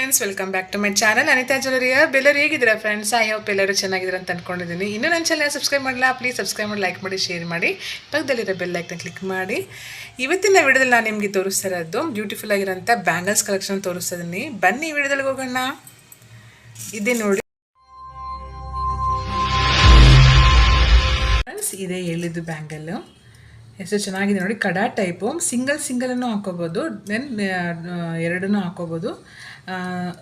Friends, welcome back to my channel Anita ಜ್ಯುವೆಲರಿಯ ಬೆಲ್ಲರು. ಹೇಗಿದ್ದೀರಾ ಫ್ರೆಂಡ್ಸ್? ಐ ಹೋಪ್ ಎಲ್ಲರೂ ಚೆನ್ನಾಗಿದ್ದೀರಾ ಅಂತ ಅಂದ್ಕೊಂಡಿದ್ದೀನಿ. ಇನ್ನೂ ನನ್ನ ಚಾನಲ್ ಸಬ್ಸ್ಕ್ರೈಬ್ ಮಾಡಲ್ಲ, ಪ್ಲೀಸ್ ಸಬ್ಸ್ಕ್ರೈಬ್ ಮಾಡಿ, ಲೈಕ್ ಮಾಡಿ, ಶೇರ್ ಮಾಡಿ, ಪಕ್ಕದಲ್ಲಿರೋ ಬೆಲ್ ಐಕನ್ ಕ್ಲಿಕ್ ಮಾಡಿ. ಇವತ್ತಿನ ವಿಡಿಯೋದಲ್ಲಿ ನಾನು ನಿಮಗೆ ತೋರಿಸ್ತಾ ಇರೋದು ಬ್ಯೂಟಿಫುಲ್ ಆಗಿರೋಂಥ ಬ್ಯಾಂಗಲ್ಸ್ ಕಲೆಕ್ಷನ್ ತೋರಿಸ್ತಾ ಇದ್ದೀನಿ. ಬನ್ನಿ ವಿಡಿಯೋದಲ್ಲಿ ಹೋಗೋಣ. ಇದೇ ನೋಡಿ ಫ್ರೆಂಡ್ಸ್, ಇದೇ ಹೇಳಿದ್ದು ಬ್ಯಾಂಗಲ್ಲು. ಎಷ್ಟು ಚೆನ್ನಾಗಿದೆ ನೋಡಿ. ಕಡಾ ಟೈಪು, ಸಿಂಗಲನ್ನು ಹಾಕೋಬೋದು, ದೆನ್ ಎರಡನ್ನೂ ಹಾಕೋಬೋದು.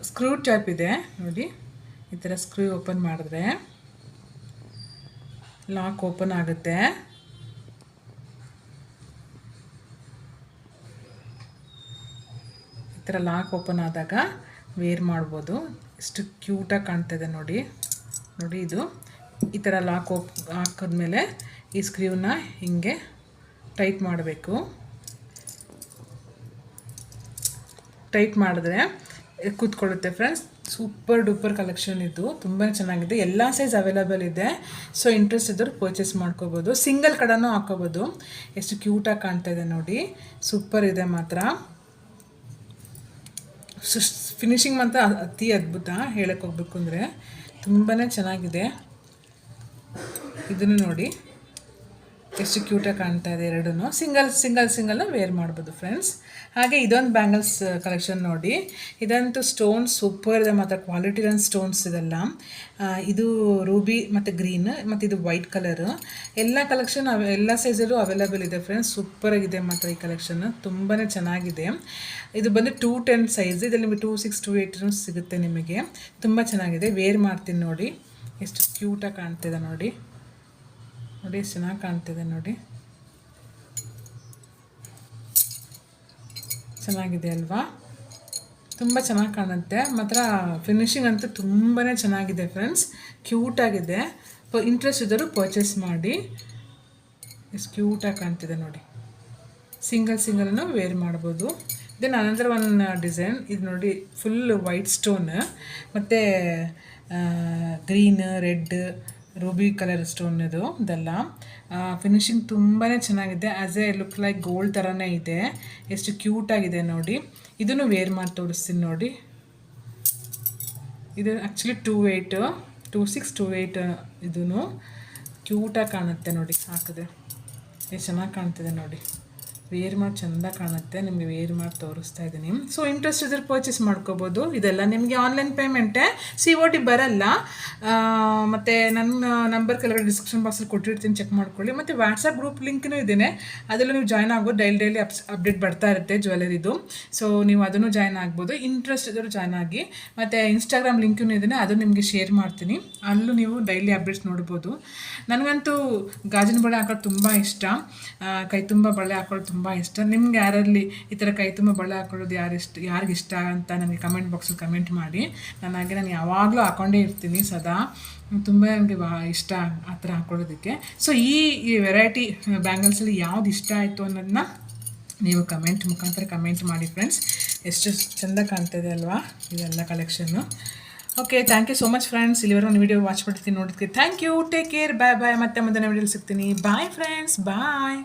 ಸ್ಕ್ರೂ ಟೈಪ್ ಇದೆ ನೋಡಿ. ಈ ಥರ ಸ್ಕ್ರೂ ಓಪನ್ ಮಾಡಿದ್ರೆ ಲಾಕ್ ಓಪನ್ ಆಗುತ್ತೆ. ಈ ಥರ ಲಾಕ್ ಓಪನ್ ಆದಾಗ ವೇರ್ ಮಾಡ್ಬೋದು. ಎಷ್ಟು ಕ್ಯೂಟಾಗಿ ಕಾಣ್ತಾಯಿದೆ ನೋಡಿ. ನೋಡಿ, ಇದು ಈ ಥರ ಲಾಕ್ ಹಾಕಿದ್ಮೇಲೆ ಈ ಸ್ಕ್ರೀವ್ನ ಹಿಂಗೆ ಟೈಟ್ ಮಾಡಬೇಕು. ಟೈಟ್ ಮಾಡಿದ್ರೆ ಕೂತ್ಕೊಳ್ಳುತ್ತೆ ಫ್ರೆಂಡ್ಸ್. ಸೂಪರ್ ಡೂಪರ್ ಕಲೆಕ್ಷನ್ ಇದು, ತುಂಬಾ ಚೆನ್ನಾಗಿದೆ. ಎಲ್ಲ ಸೈಜ್ ಅವೈಲೇಬಲ್ ಇದೆ. ಸೊ ಇಂಟ್ರೆಸ್ಟ್ ಇದ್ದರೂ ಪರ್ಚೇಸ್ ಮಾಡ್ಕೋಬೋದು. ಸಿಂಗಲ್ ಕಡನೂ ಹಾಕೋಬೋದು. ಎಷ್ಟು ಕ್ಯೂಟಾಗಿ ಕಾಣ್ತಾ ಇದೆ ನೋಡಿ. ಸೂಪರ್ ಇದೆ ಮಾತ್ರ. ಫಿನಿಶಿಂಗ್ ಮಾತ್ರ ಅತಿ ಅದ್ಭುತ, ಹೇಳಕ್ಕೆ ಹೋಗ್ಬೇಕು ಅಂದರೆ ತುಂಬಾ ಚೆನ್ನಾಗಿದೆ. ಇದನ್ನು ನೋಡಿ ಎಷ್ಟು ಕ್ಯೂಟಾಗಿ ಕಾಣ್ತಾ ಇದೆ. ಎರಡೂ ಸಿಂಗಲ್ನ ವೇರ್ ಮಾಡ್ಬೋದು ಫ್ರೆಂಡ್ಸ್. ಹಾಗೆ ಇದೊಂದು ಬ್ಯಾಂಗಲ್ಸ್ ಕಲೆಕ್ಷನ್ ನೋಡಿ. ಇದಂತೂ ಸ್ಟೋನ್ಸ್ ಸೂಪರ್ ಇದೆ ಮಾತ್ರ. ಕ್ವಾಲಿಟಿ ಸ್ಟೋನ್ಸ್ ಇದೆಲ್ಲ. ಇದು ರೂಬಿ ಮತ್ತು ಗ್ರೀನ್ ಮತ್ತು ಇದು ವೈಟ್ ಕಲರು. ಎಲ್ಲ ಕಲೆಕ್ಷನ್ ಎಲ್ಲ ಸೈಜಲ್ಲೂ ಅವೈಲೇಬಲ್ ಇದೆ ಫ್ರೆಂಡ್ಸ್. ಸೂಪರಾಗಿದೆ ಮಾತ್ರ ಈ ಕಲೆಕ್ಷನ್, ತುಂಬಾ ಚೆನ್ನಾಗಿದೆ. ಇದು ಬಂದು 210 ಸೈಜ್. ಇದರಲ್ಲಿ ನಿಮಗೆ 26, 28 ಸಿಗುತ್ತೆ ನಿಮಗೆ. ತುಂಬ ಚೆನ್ನಾಗಿದೆ. ವೇರ್ ಮಾಡ್ತೀನಿ ನೋಡಿ. ಎಷ್ಟು ಕ್ಯೂಟಾಗಿ ಕಾಣ್ತಿದೆ ನೋಡಿ. ನೋಡಿ ಎಷ್ಟು ಚೆನ್ನಾಗಿ ಕಾಣ್ತಿದೆ ನೋಡಿ. ಚೆನ್ನಾಗಿದೆ ಅಲ್ವಾ? ತುಂಬ ಚೆನ್ನಾಗಿ ಕಾಣುತ್ತೆ ಮಾತ್ರ. ಫಿನಿಶಿಂಗ್ ಅಂತೂ ತುಂಬಾ ಚೆನ್ನಾಗಿದೆ ಫ್ರೆಂಡ್ಸ್. ಕ್ಯೂಟಾಗಿದೆ. ಇಂಟ್ರೆಸ್ಟ್ ಇದ್ದರೂ ಪರ್ಚೇಸ್ ಮಾಡಿ. ಎಷ್ಟು ಕ್ಯೂಟಾಗಿ ಕಾಣ್ತಿದೆ ನೋಡಿ. ಸಿಂಗಲನ್ನು ವೇರ್ ಮಾಡ್ಬೋದು. ದೆನ್ ಅನದರ್ ಒನ್ ಡಿಸೈನ್ ಇದು ನೋಡಿ. ಫುಲ್ ವೈಟ್ ಸ್ಟೋನ್ ಮತ್ತು green, red, Ruby colour stone ಇದೆಲ್ಲ. ಫಿನಿಶಿಂಗ್ ತುಂಬಾ ಚೆನ್ನಾಗಿದೆ. As A look like gold ಥರನೇ ಇದೆ. ಎಷ್ಟು ಕ್ಯೂಟಾಗಿದೆ ನೋಡಿ. ಇದನ್ನು ವೇರ್ ಮಾಡಿ ತೋರಿಸ್ತೀನಿ ನೋಡಿ. ಇದು ಆ್ಯಕ್ಚುಲಿ 26, 28 ಇದೂ ಕ್ಯೂಟಾಗಿ ಕಾಣುತ್ತೆ ನೋಡಿ. ಹಾಕಿದೆ ಎಷ್ಟು ಚೆನ್ನಾಗಿ ಕಾಣ್ತಿದೆ ನೋಡಿ. ವೇರ್ ಮಾಡಿ ಚೆಂದ ಕಾಣುತ್ತೆ. ನಿಮಗೆ ವೇರ್ ಮಾಡಿ ತೋರಿಸ್ತಾ ಇದ್ದೀನಿ. ಸೊ ಇಂಟ್ರೆಸ್ಟ್ ಇದ್ರೆ ಪರ್ಚೇಸ್ ಮಾಡ್ಕೋಬೋದು. ಇದೆಲ್ಲ ನಿಮಗೆ ಆನ್ಲೈನ್ ಪೇಮೆಂಟೇ, COD ಬರಲ್ಲ. ಮತ್ತು ನನ್ನ ನಂಬರ್ ಕೆಳಗಡೆ ಡಿಸ್ಕ್ರಿಪ್ಷನ್ ಬಾಕ್ಸಲ್ಲಿ ಕೊಟ್ಟಿರ್ತೀನಿ, ಚೆಕ್ ಮಾಡ್ಕೊಳ್ಳಿ. ಮತ್ತು ವಾಟ್ಸಪ್ ಗ್ರೂಪ್ ಲಿಂಕ್ನೂ ಇದ್ದೇನೆ, ಅದರಲ್ಲೂ ನೀವು ಜಾಯ್ನ್ ಆಗ್ಬೋದು. ಡೈಲಿ ಅಪ್ಡೇಟ್ ಬರ್ತಾ ಇರುತ್ತೆ ಜ್ಯುವೆಲರಿದು. ಸೊ ನೀವು ಅದನ್ನು ಜಾಯ್ನ್ ಆಗ್ಬೋದು. ಇಂಟ್ರೆಸ್ಟ್ ಇದ್ದರೂ ಜಾಯ್ನ್ ಆಗಿ. ಮತ್ತು ಇನ್ಸ್ಟಾಗ್ರಾಮ್ ಲಿಂಕ್ನೂ ಇದ್ದೇನೆ, ಅದು ನಿಮಗೆ ಶೇರ್ ಮಾಡ್ತೀನಿ. ಅಲ್ಲೂ ನೀವು ಡೈಲಿ ಅಪ್ಡೇಟ್ಸ್ ನೋಡ್ಬೋದು. ನನಗಂತೂ ಗಾಜಿನ ಬಳೆ ಹಾಕೋದು ತುಂಬ ಇಷ್ಟ. ಕೈ ತುಂಬ ಬಳೆ ಹಾಕೊಳ್ಳೋದು ತುಂಬ ಇಷ್ಟ. ನಿಮ್ಗೆ ಯಾರಲ್ಲಿ ಈ ಥರ ಕೈ ತುಂಬ ಬಳೆ ಹಾಕೊಳ್ಳೋದು ಯಾರಿಗಿಷ್ಟ ಅಂತ ನನಗೆ ಕಮೆಂಟ್ ಬಾಕ್ಸಲ್ಲಿ ಕಮೆಂಟ್ ಮಾಡಿ. ನಾನು ಯಾವಾಗಲೂ ಹಾಕ್ಕೊಂಡೇ ಇರ್ತೀನಿ ಸದಾ. ತುಂಬ ನನಗೆ ಇಷ್ಟ ಆ ಥರ ಹಾಕೊಳ್ಳೋದಕ್ಕೆ. ಸೊ ಈ ವೆರೈಟಿ ಬ್ಯಾಂಗಲ್ಸಲ್ಲಿ ಯಾವ್ದು ಇಷ್ಟ ಆಯಿತು ಅನ್ನೋದನ್ನ ನೀವು ಕಮೆಂಟ್ ಮುಖಾಂತರ ಕಮೆಂಟ್ ಮಾಡಿ ಫ್ರೆಂಡ್ಸ್. ಎಷ್ಟು ಚೆಂದ ಕಾಣ್ತಿದೆ ಅಲ್ವಾ ಇದೆಲ್ಲ collection. Okay, thank you so much friends. ಇಲ್ಲಿವರೆಗೂ ಒಂದು ವಿಡಿಯೋ ವಾಚ್ ಮಾಡ್ತೀನಿ, ನೋಡೋದಕ್ಕೆ thank you. Take care, bye. ಮತ್ತೆ ಮುಂದಿನ ವಿಡಿಯೋಲಿ ಸಿಗ್ತೀನಿ. ಬಾಯ್ ಫ್ರೆಂಡ್ಸ್, ಬಾಯ್.